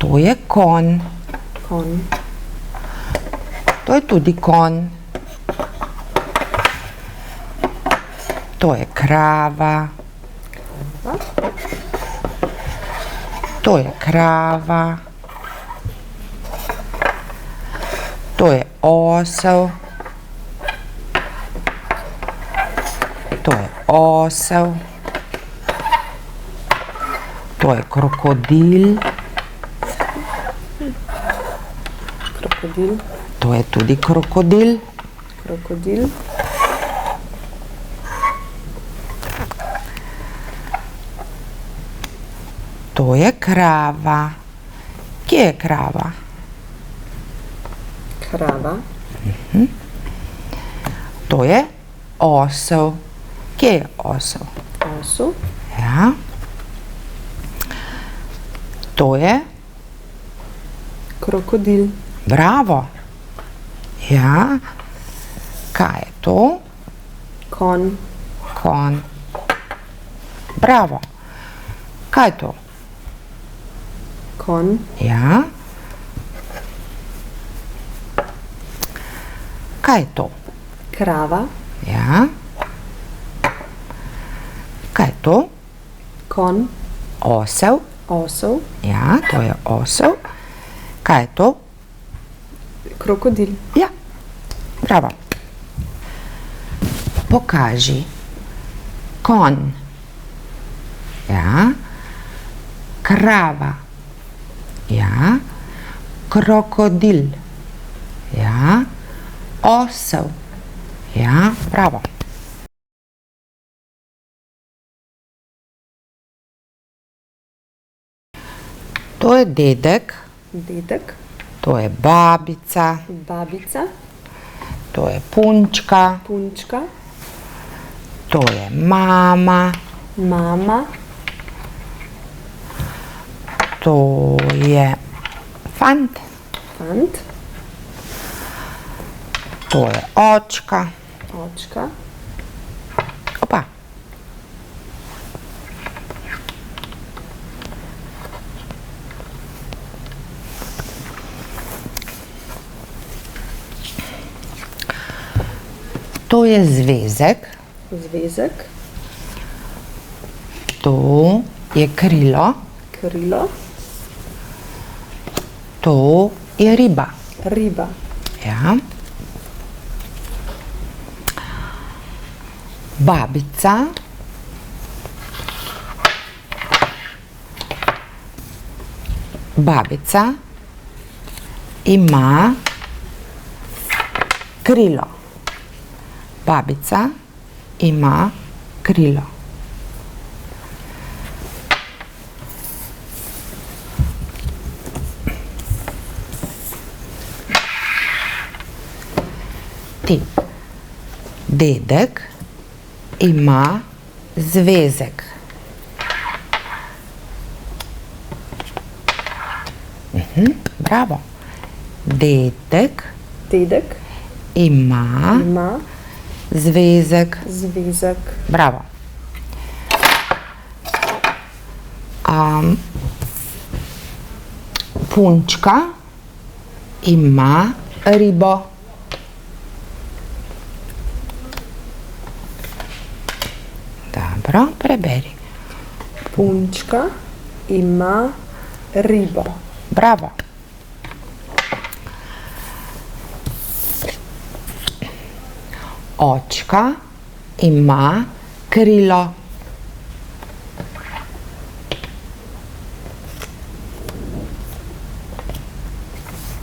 To je konj. Konj. To je tudi konj. To je krava. To je krava. To je osel. To je osel. To je krokodil. Krokodil. To je tudi krokodil. Krokodil. To je krava. Kje je krava? Krava. To je osel. Kje je osel? Osel. Ja. To je Krokodil. bravo. Ja. Kaj je to? Konj. Konj. Bravo. Kaj je to? Konj. Ja. Kaj je to? Krava. Ja. Kaj je to? Konj. Osel. Osel. Ja, to je osel. Kaj je to? Krokodil. Ja. Bravo. Pokaži. Konj. Ja. Krava. Ja. Krokodil. Ja. Osel. Ja, bravo. To je dedek. Dedek. To je babica. Babica. To je punčka. Punčka. To je mama. Mama. To je fant. Fant. To je očka. Očka. Opa. To je zvezek. Zvezek. To je krilo. Krilo. To je riba. Riba. Ja. Babica. Babica ima krilo. Babica ima krilo. Ti. Dedek ima zvezek. Bravo. Dedek Dedek. ima Ima. zvezek. Zvezek. Bravo. Punčka ima ribo. Dobro, preberi. Punčka ima ribo. Bravo. Očka ima krilo.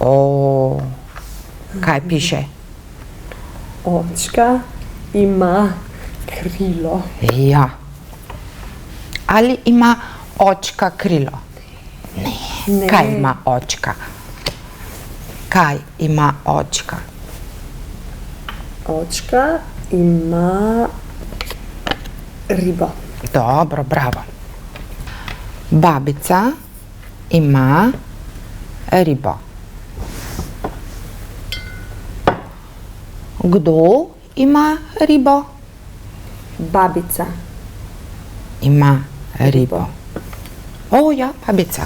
O, kaj piše? Očka ima krilo. Ja. Ali ima očka krilo? Ne. Kaj ima očka? Kaj ima očka? Očka ima ribo. Dobro, bravo. Babica ima ribo. Kdo ima ribo? Babica. Ima ribo. O, ja, babica.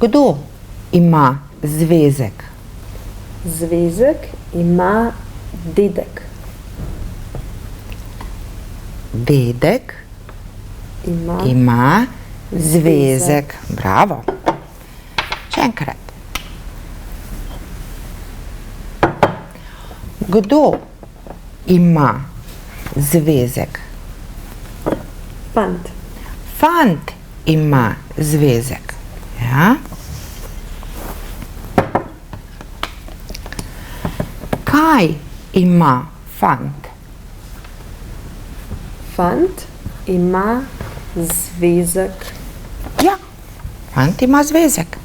Kdo ima zvezek? Zvezek ima dedek. Dedek Ima ima zvezek. Bravo. Še enkrat. Kdo ima zvezek? fant. Fant ima zvezek. Ja. Kaj ima fant? Fant ima zvezek. Ja, fant ima zvezek.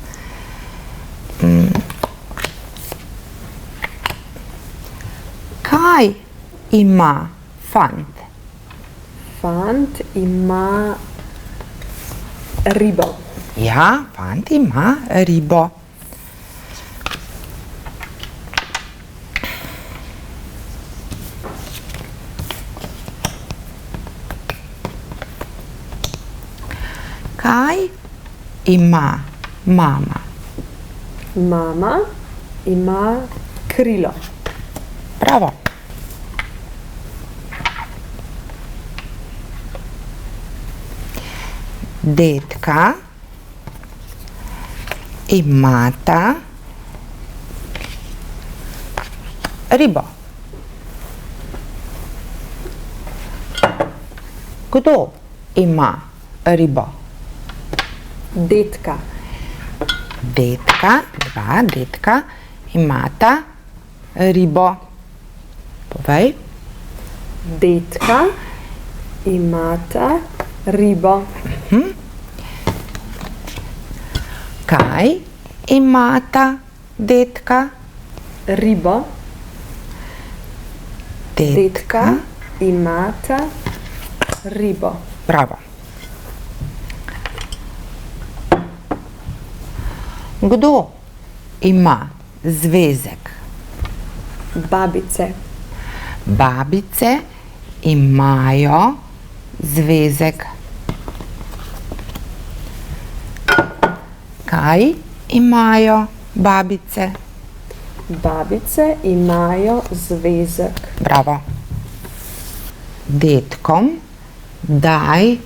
Kaj ima fant? Fant ima ribo. Ja, fant ima ribo. Kaj ima mama? Mama ima krilo. Bravo. Dedka imata ribo. Kdo ima ribo? Dedka. Dva dedka imata ribo. Povej. Dedka imata ribo. Kaj imata dedka? Ribo. Dedka imata ribo. Bravo. Kdo ima zvezek? Babice. Babice imajo zvezek. Kaj imajo babice? Babice imajo zvezek. Bravo. Dedkom daj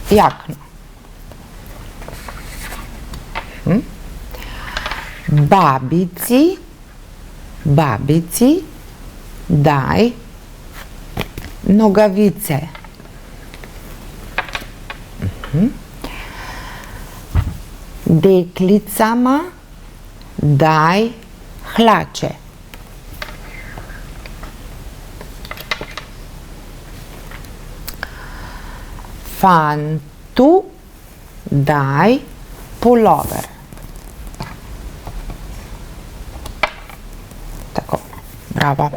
jakno. Babici daj nogavice. Deklicama daj hlače. Fantu daj pulover. Tako, bravo.